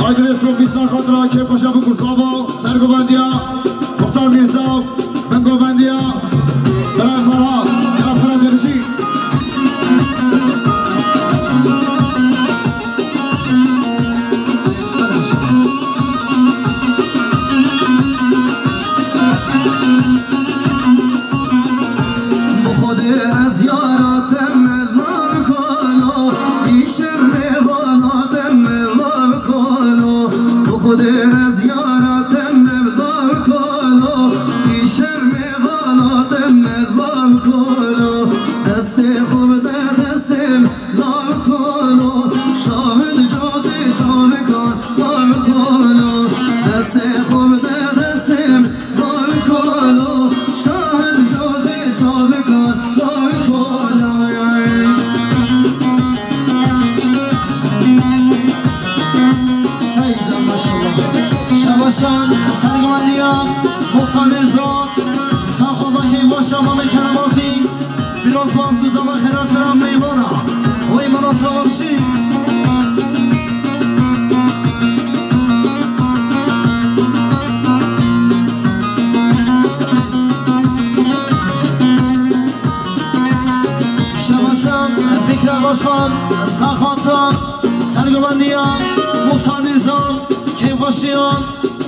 آیدل صوفیستان خاطرها که پاشا بکن صلابا سرگوبندیا مختار میرزا بنگوبندیا برای فرها جناب فرنده بشی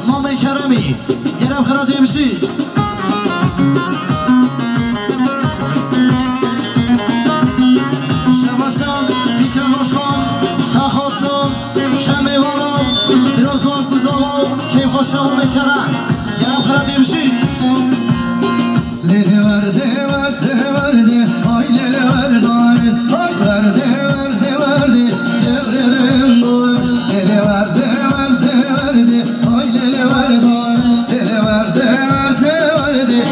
مام کرمی گرم خراتی بشی شباشم پیکر باشخان سخاتم شمی بارم بیراز بانک بزاما که خوشم مام کرم گرم خراتی بشی لیلی ورده ورده ورده آی لیلی ورده آی ورده ورده ورده گررم دور لیلی ورده ورده ورده آی لیلی ورده لیلی ورده ورده ورده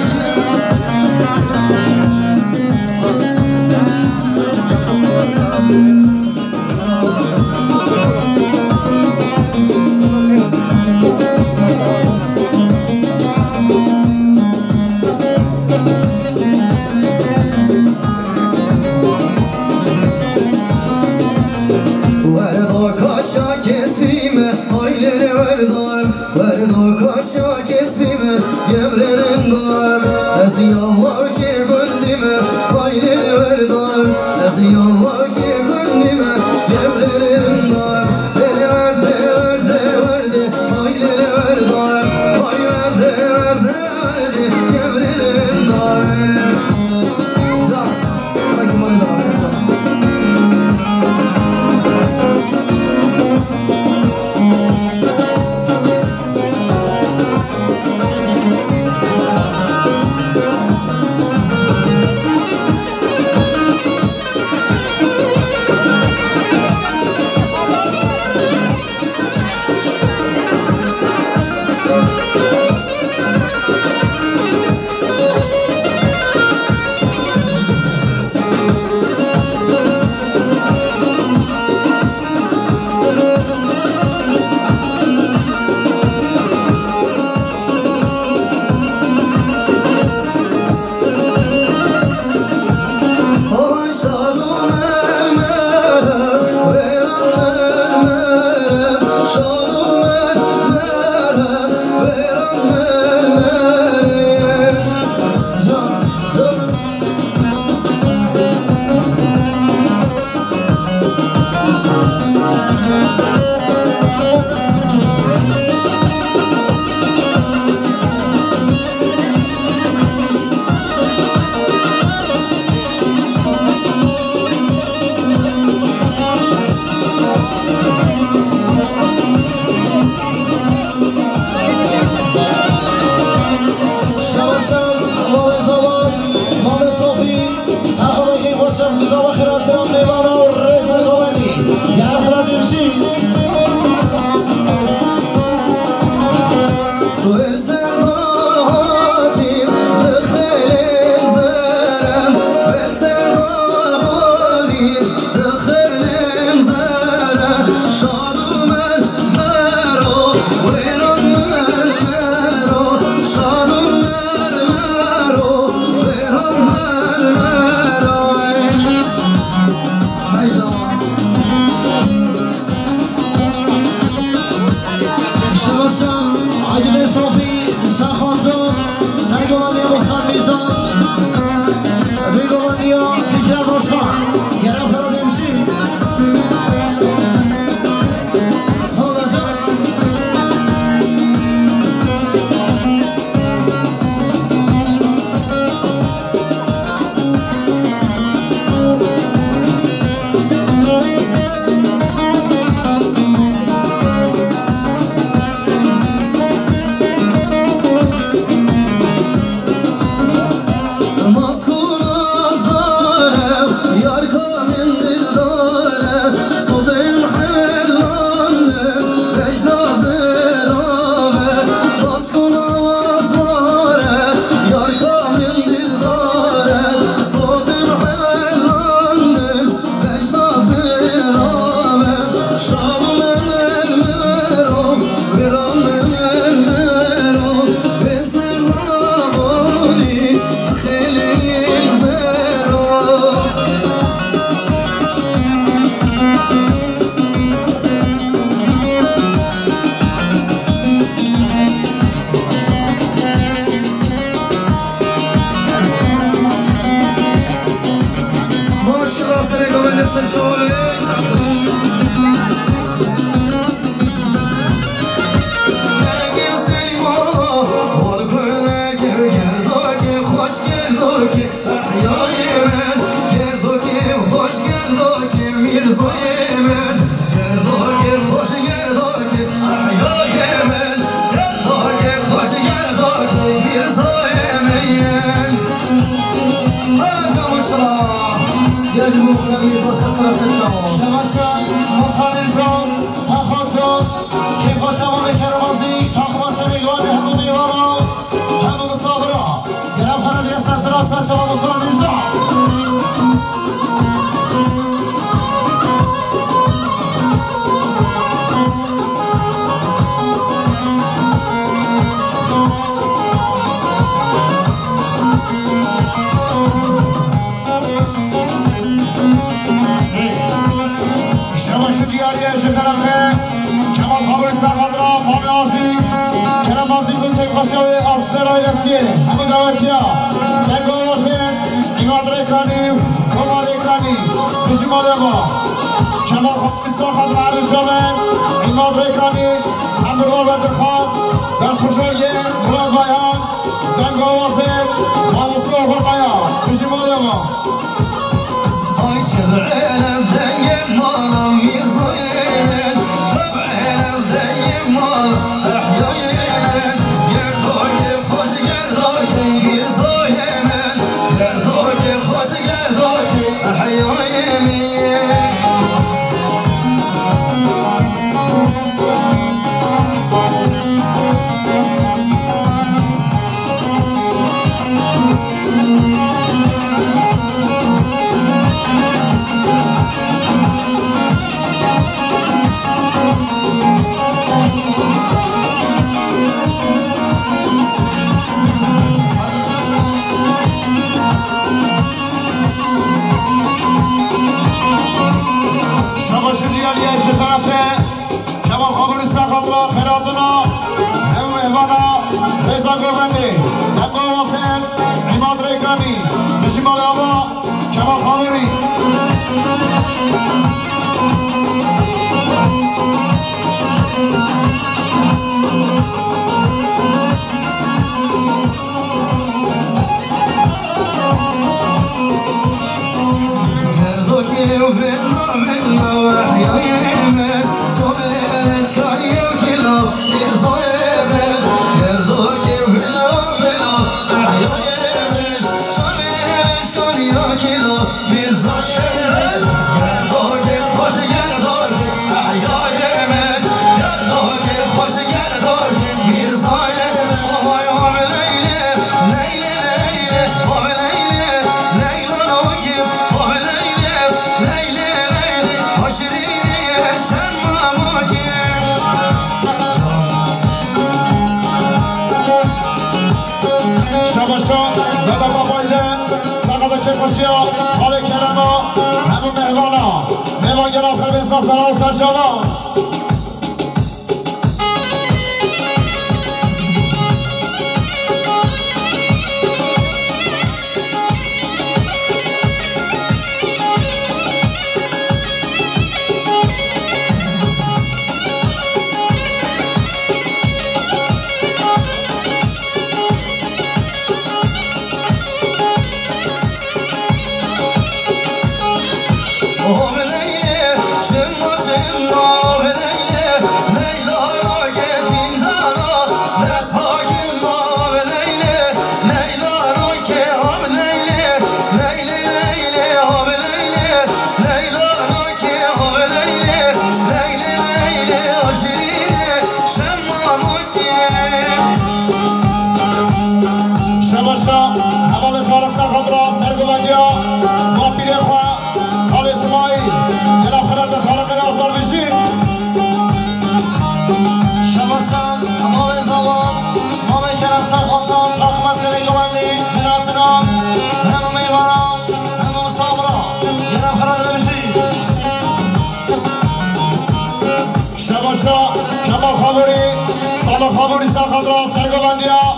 خابوری ساخت را سرگوبندی ها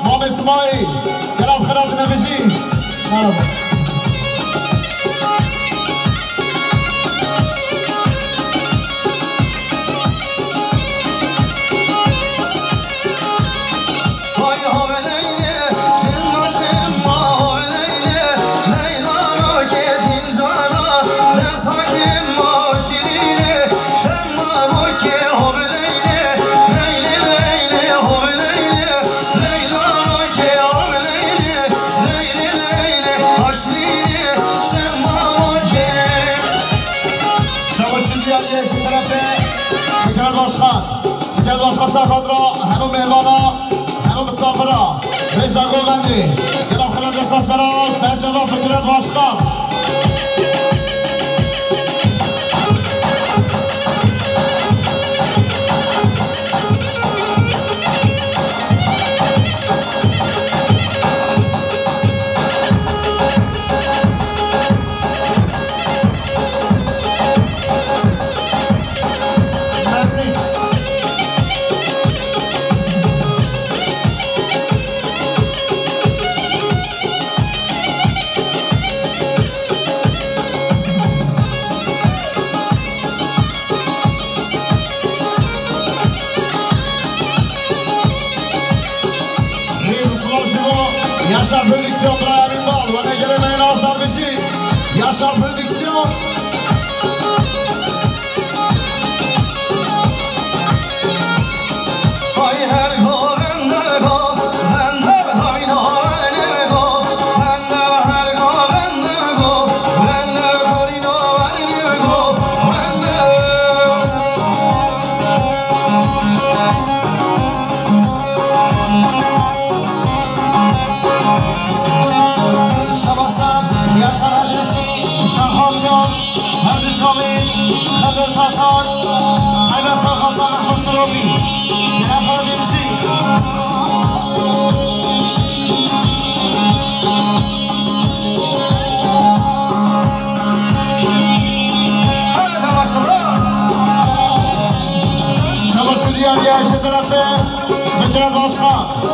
مام اسماعیل گلاب خیرات نمیشی همون مهمانا همون مسافرا رزا گوغندی گرام خلال دستاسرا سرچه و فکرت واشقان Yaşar Prodüksiyon Brian Ümbal ve Negele Meynaz Darbeşi Yaşar Prodüksiyon Ay her go bende go bende hayda bende go bende her go bende go bende karina bende go bende Şabasan yaşar adresi Sanhatyon Hardışami Kadir Tatan Ayben Sanhatsan Ahmet Sırobi Yine para demişi Hadi maşallah Şabaşı diğer yaşlı tarafı Fikret Başkan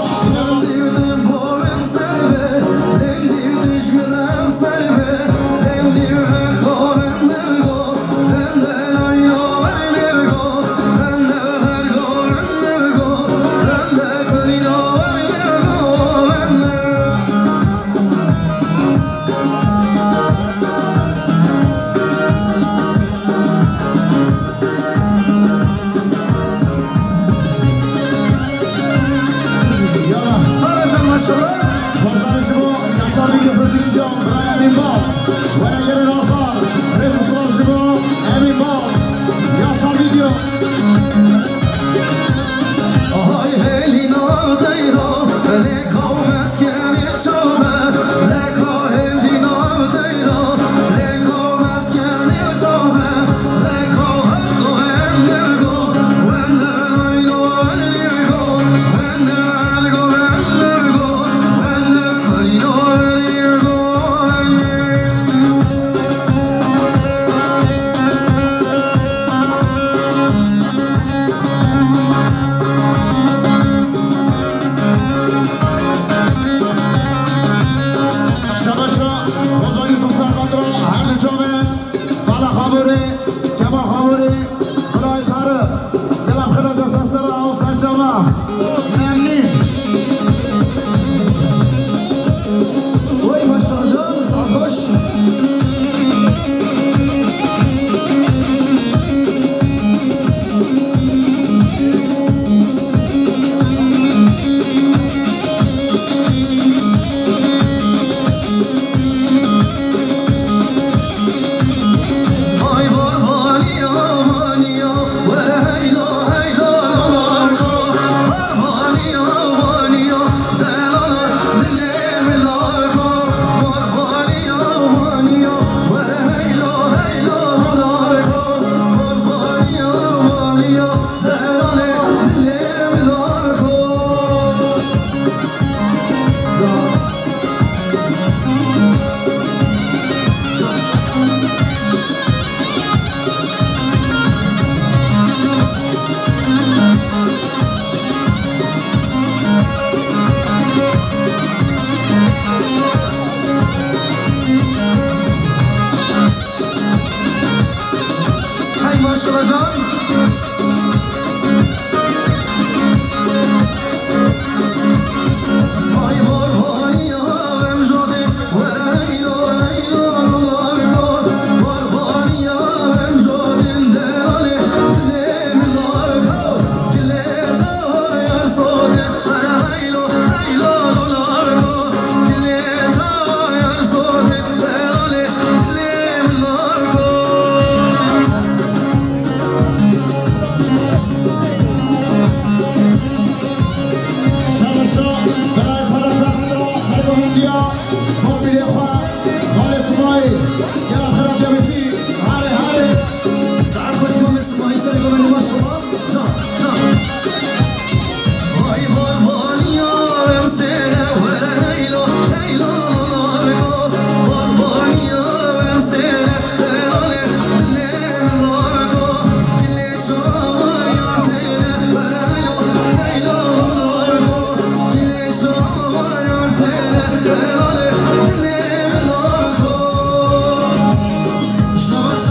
Gondia, Montpellier, dans l'Esmaï, il y a la frère de Messi, allez, allez. ساعات خوش ما مسمعی سر گمنی ما شما جان جان وای باربانی آدم سنه وره هیلا هیلا لالگو باربانی آدم سنه هلاله لالگو کلی شما یارتنه وره هیلا هیلا لالگو کلی شما یارتنه هلاله لالگو شما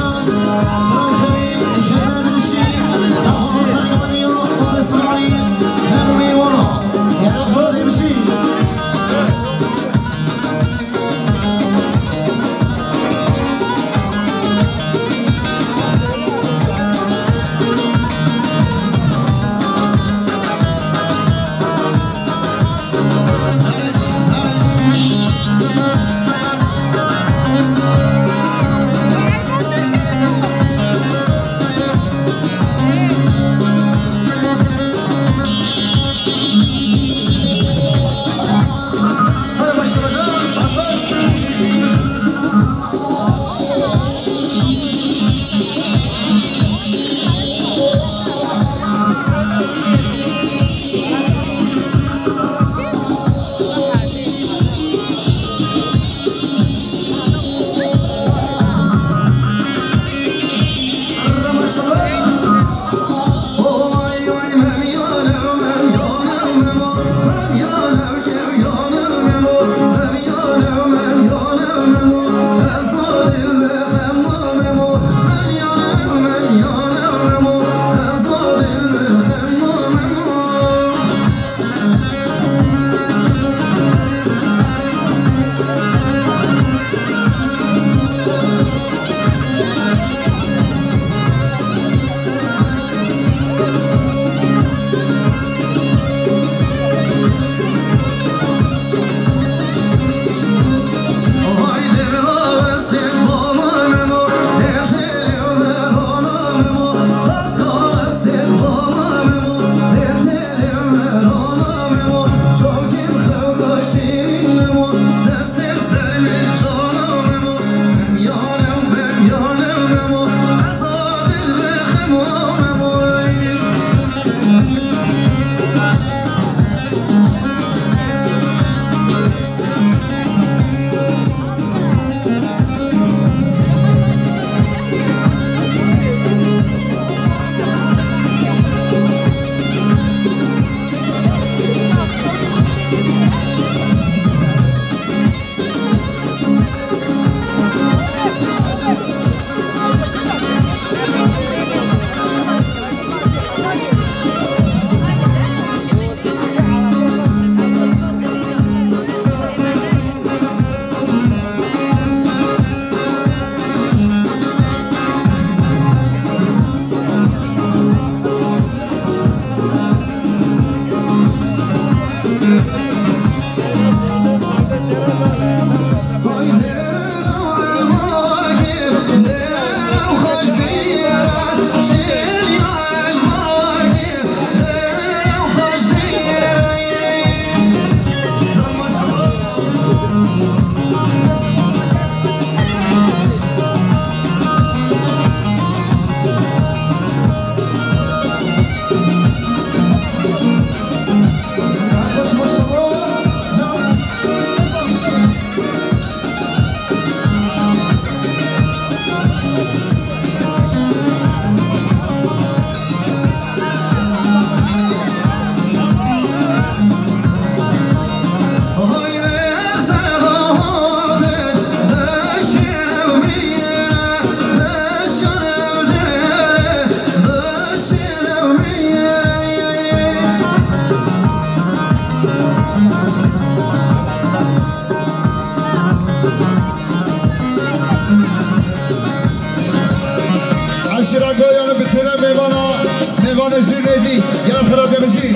میوانش دیر نیزی یرم خلاصه بشی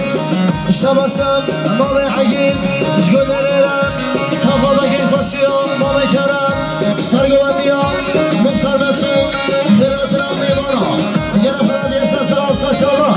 شباسم مامه حگین جگودرم صفادا گین خوشیان مامه کرم سرگوندیان مختار مسعود دراتنا میوانا یرم خلاصه احساس را اصفا چالا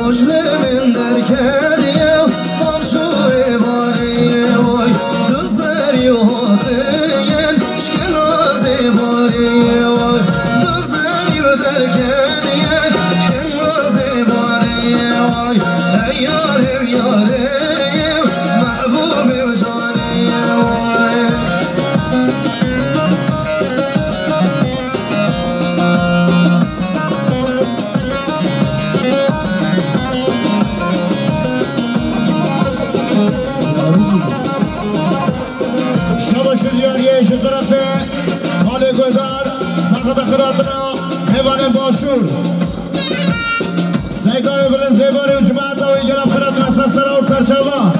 Rojle min derkediye ایشون طرفه خاله گذار سقط خراتنا میوان باشور سیدای بلند زیباری و جماعت هایی گرم خراتنا سرسرا و سرچوا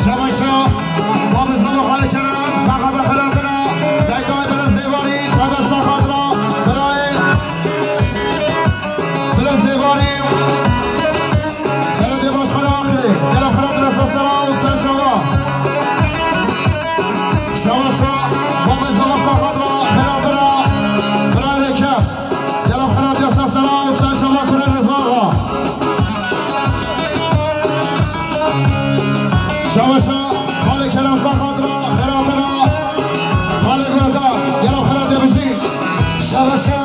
شباشا با بزن و خاله کنم سقط خلافنا سیدای شوشا خالق کرم سخاطرا خیراتنا خالق مردا گلاب خیرات بشی شوشا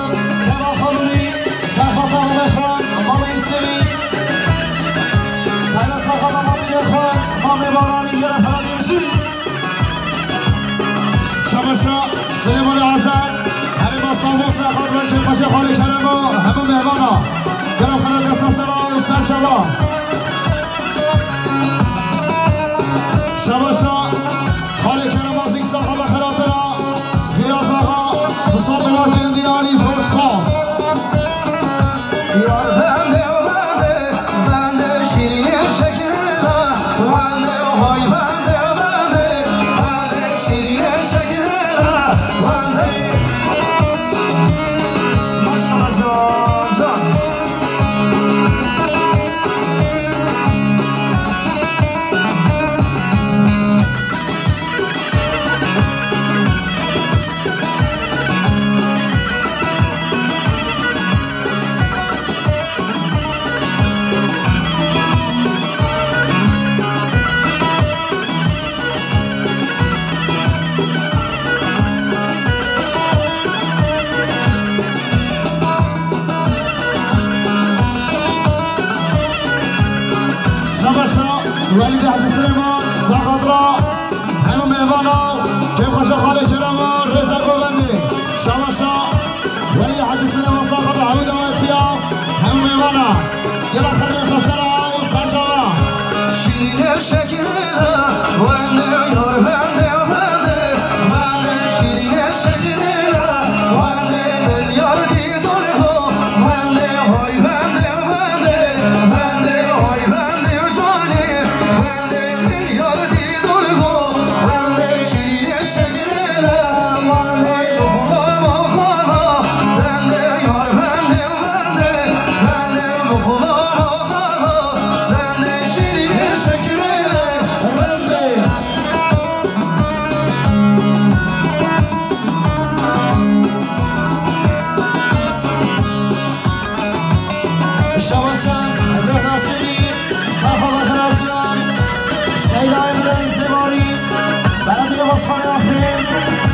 کما خانونی سرفاز آمده خان مامی سری سیلا سخاطر مامی خان مامی بارانی گلاب خیرات بشی شوشا سلیمان عزم همه باستانبول سخاطرا که باشه خالق کرم و همه مهمانا گلاب خیرات اساسنا سرشوا شوشا خالق کرم از این سخاطر خیراتنا پیاز آقا حساب ملاکن دیاری زورت خاص یار بنده شیرین شکرلا بنده های بنده شیرین شکرلا بنده ماشاءالله جان ولی به حضرت سلیمان سخاطرا همه مهوانا که خوشا خاله کرم و رزا گوگندی شماشا ولی حضرت سلیمان سخاطرا همه دومتی ها همه مهوانا گلا خرد سسرا و سرشاوا شیرین شکرلا بنده یار بنده شیرین شکرلا بنده دل یار دیدونه ها بنده های بنده های بنده جانی بنده دل یار دیدونه ها بنده شیرین شکرلا بنده بخلا مخلا زنده یار بنده بخلا مخلا زنده شیرین شکرلا بنده شوشا حضرت ناصری صاحب خراسان سیلا ابراهیم زباری بلدی باشخانه آفرین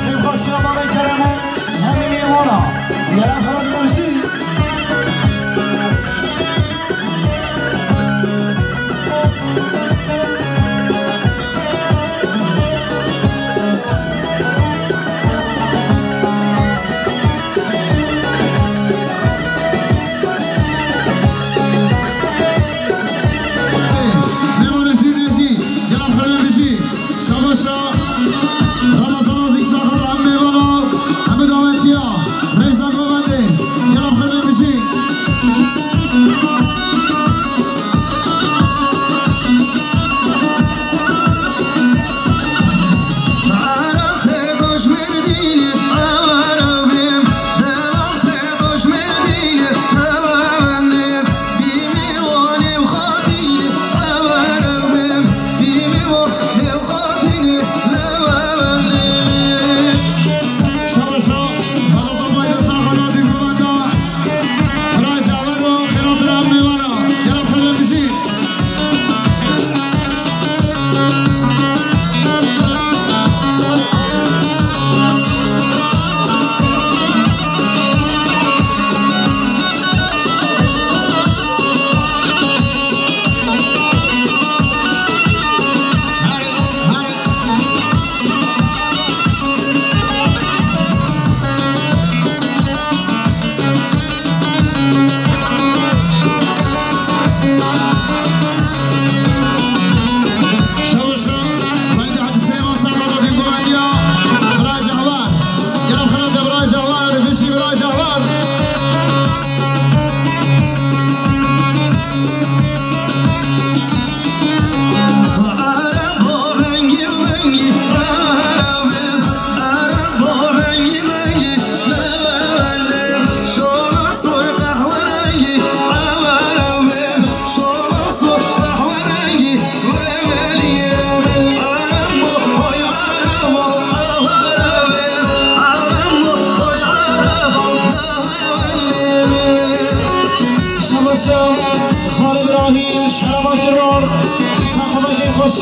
که خوشی آمامه کرمون همه میمونا گرم خراد باشی مهمان شیرینی گلاب خرد بشی شماشا رمضان از این سخاطر همه مهوانا همه دومتی ها رزا گوگندی گلاب خرد بشی عرفت خوش مردینی عربیم درخت خوش مردینی عربیم بیمیوانی و خاطینی عربیم بیمیوانی و خاطینی عربیم شماشا حضرت باید سخاطر دیگراندا برای جوان و خیرات را میوانا گلاب خرد بشی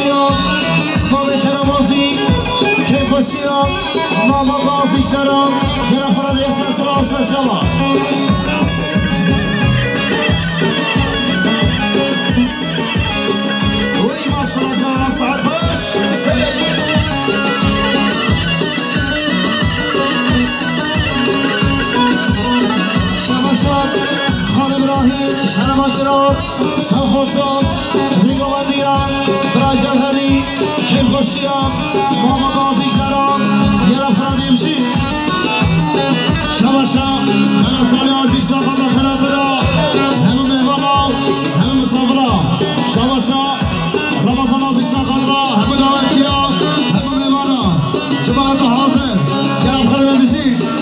باشیان مام کرمازی که باشیان ماما بازی دارم یه نفر دیگه سلام شما وی ماشاءالله جان سعد باش شماشان خان ابراهیم شرما کرار سلخوتان ریگوندیان برای جوهری که خوشیان ماما بازی دارم یه نفر دیمشی شماشان همه سالی عزیز ساقط خیرات را همه مهمانا همه مسافرا شماشان رمضان عزیز ساقط را همه دعوتی ها همه مهمانا جماعت حاضر جناب خیلی بشید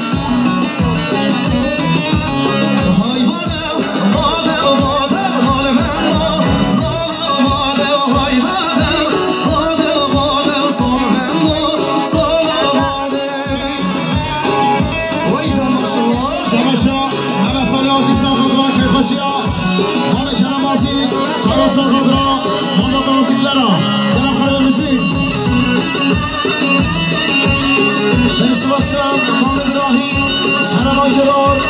خان ابراهیم شرما کرار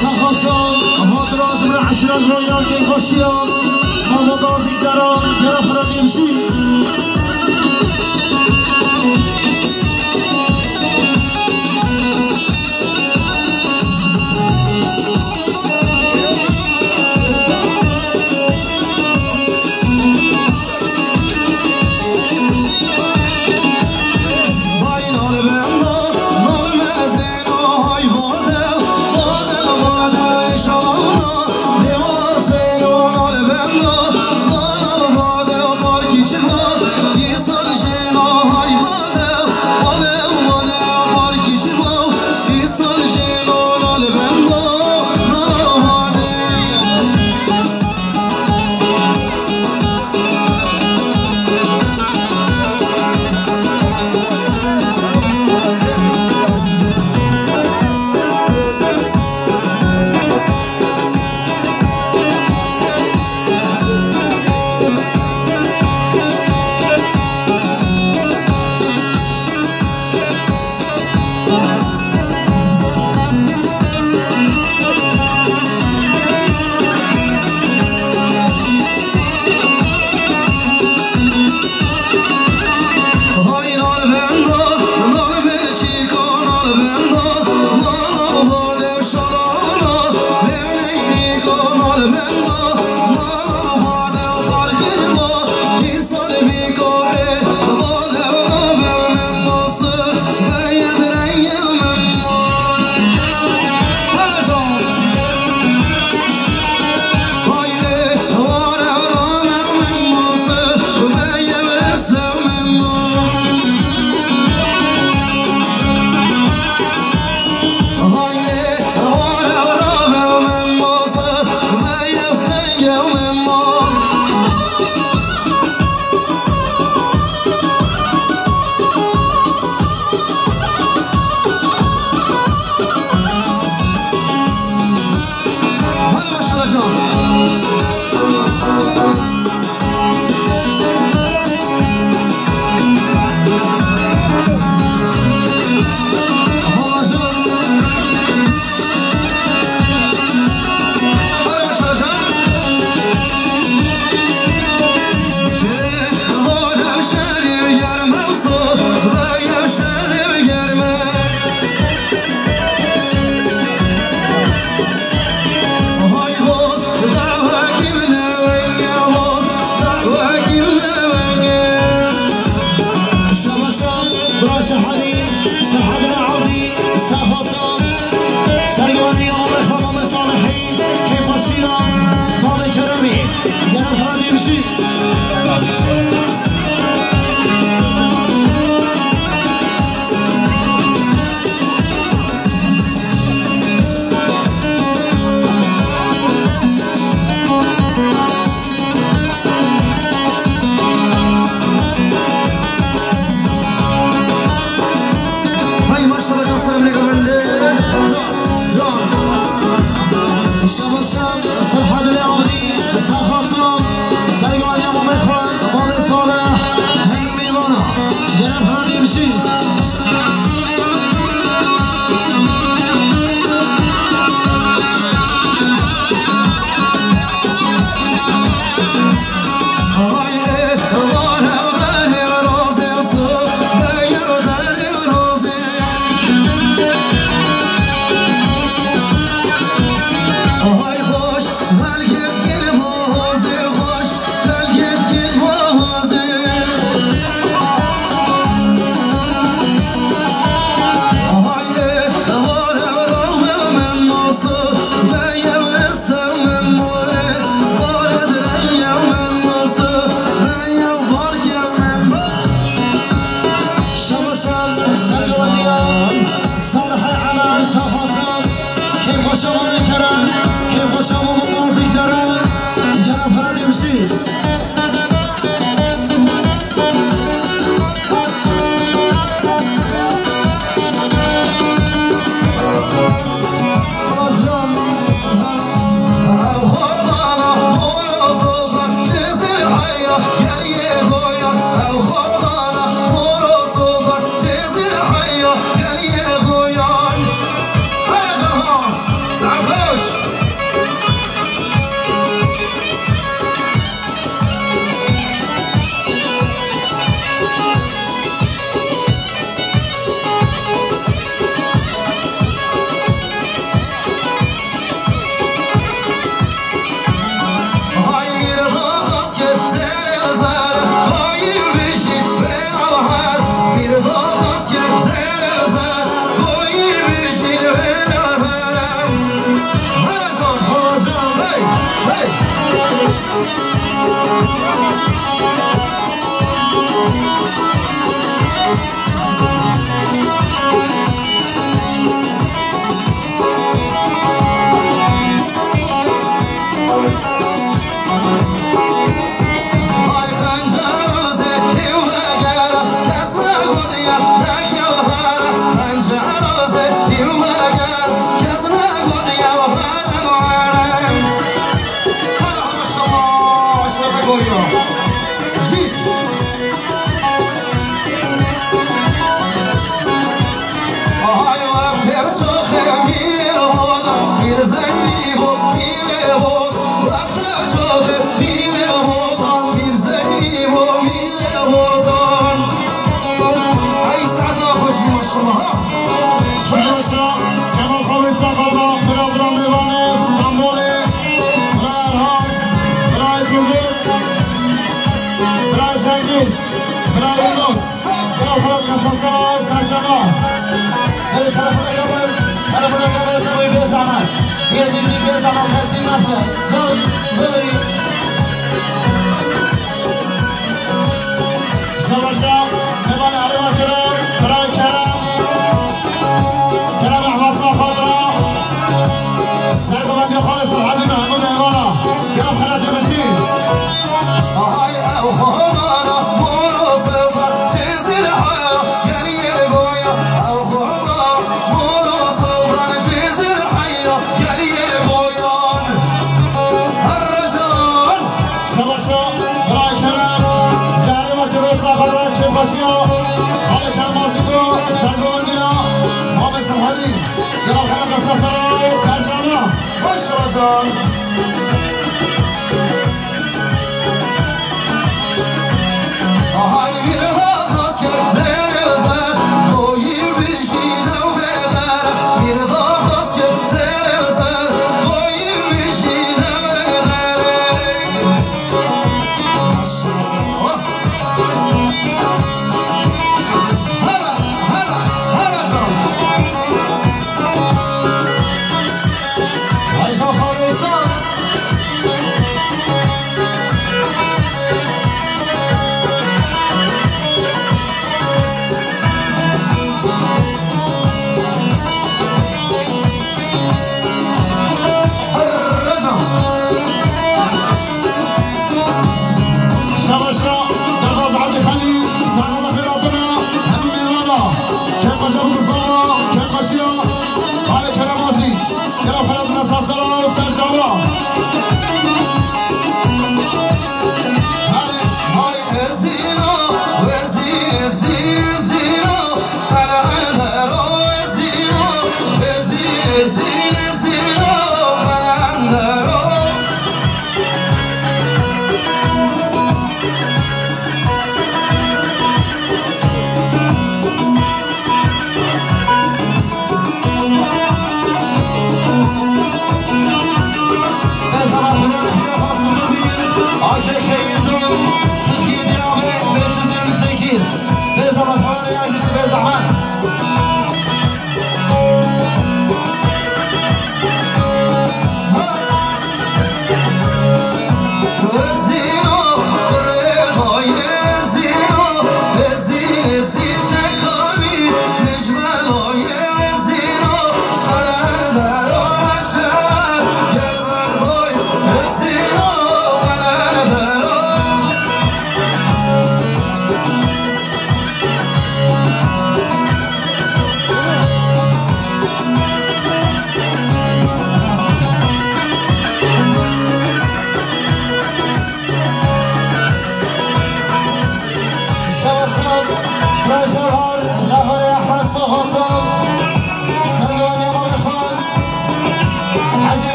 سخاصان هادراز من عشرات رویان که خوشیان ماما بازی دارم یه نفر دیمشی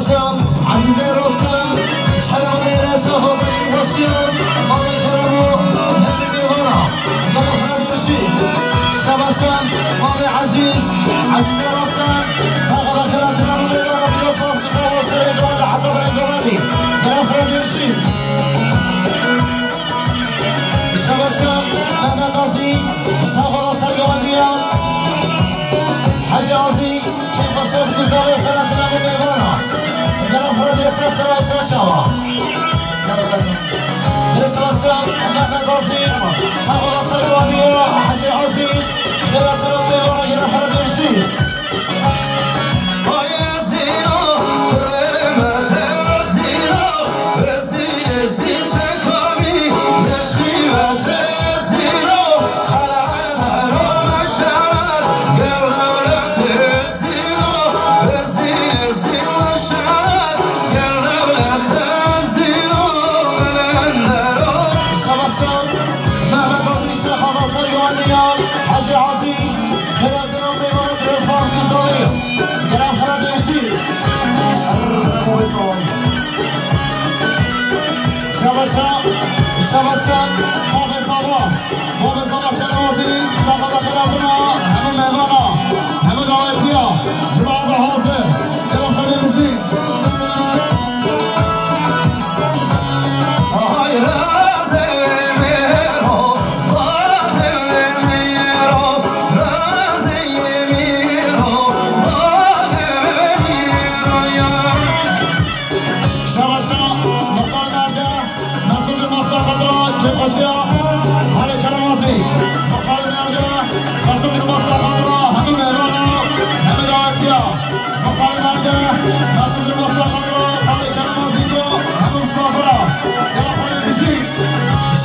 شباشم عزیز رستم شرم میرسه خاطر باشیم مال کرمو همی میوانا نمخرد بشی شباشم مال عزیز رستم ساقل خیرات نمو میوانا بیافاف بسا واسه جوان حتی برنگوانی نمخرد بشی شباشم محمد آزی ساقل سرگوانیان حاجی آزی که باشم گزاره خیرات نمو میوانا نمخرد بسا سرای سرشاوا نسواسم محمد آزی ساقل سرگوانیان حاجی آزی خیرات نمو میوانا نمخرد بشی شباشم شاخ زابا باب زابا کنوازی ساقا خلافنا همه مهمانا همه دعوتیا جماعت حاضر دلم خیلی بشی آهای راز میرو باغ میرو راز میرو باغ میرو شباشم مختار مرده مسئول مساقات که باشیا حال کنوازی مختار مرده مسئول مساقات همه مهمانا همه دعوتیا مختار مرده مسئول مساقات حال کنوازی همه مسافرا دلم خیلی بشی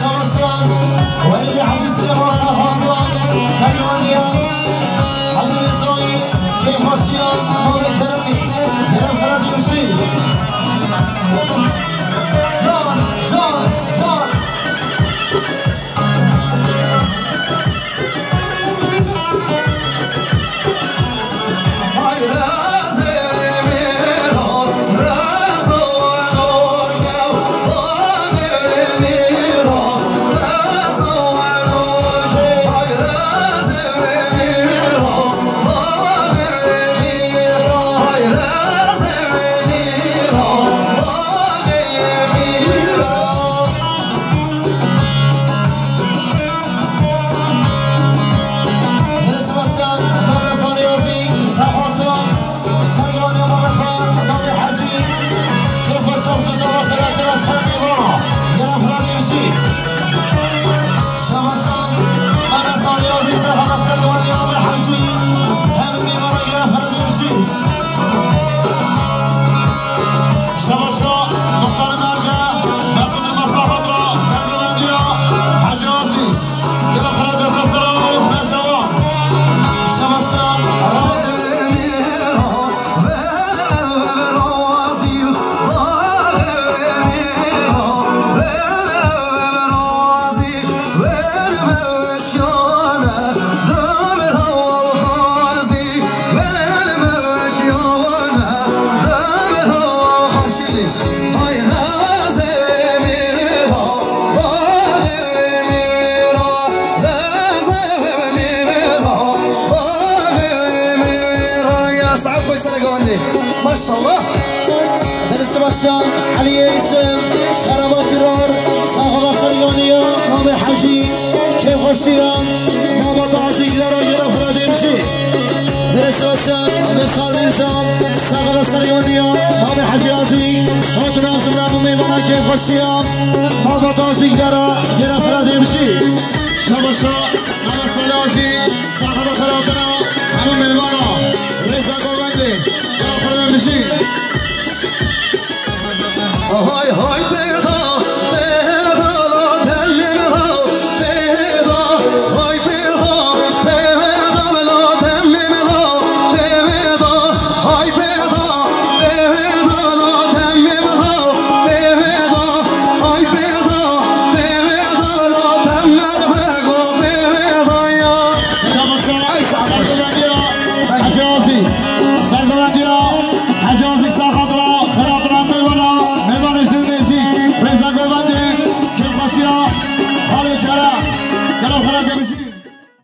شباشم ولی حاجی سلیمان حاضران سلیمانیان حاجی اسرائیل که باشیان مال کرمی نرم خردی بشی جان جان جان آهای راز میرو راز و نورگو باغ میرو راز و نورگو آهای راز میرو باغ میرو آهای راز میرو باغ میرو نسبتاً مدرسان یازی سباتان سرگرانی مامکان نام حجی که باشم تو زمان خیلی از هم میوانا یه نفرانی بشی شباشم مدرسان یازی سرخان سرگرانی نام حجی همه میوانا یه نفرانی بشی شباشا مختار مرده مسئول مساقات را سرگرندیا حاجی آزی دلم خیلی دست سرا و سرشوان شباشم راز میرو رازی باغ میرو رازی مشیانه دم رو خارزی مشیانه دم رو خورشیدی های راز میرو باغ میرو راز میرو باغ میرو یا سعد خوی سرگاندی ماشاءالله نسبتاً علی اسم شرما فرار ساقا سرگرانی نام حجی که باشیان بابا تعزیق در یه نفرانی بشی نسبتاً مثال میرزان ساقا سرگرانی نام حجی آزی خود نازم نام میوانا که باشیان بابا تعزیق در یه نفرانی بشی شباشا همه سلازی ساقا خرابنا همه مهمانا رزا گوندی دلم خیلی بشی های های پیدا پیدا دلم رو پیدا های پیدا پیدا دلم رو پیدا های پیدا پیدا دلم رو پیدا های پیدا پیدا دلم رو پیدا یا شباشا ساقا گوندی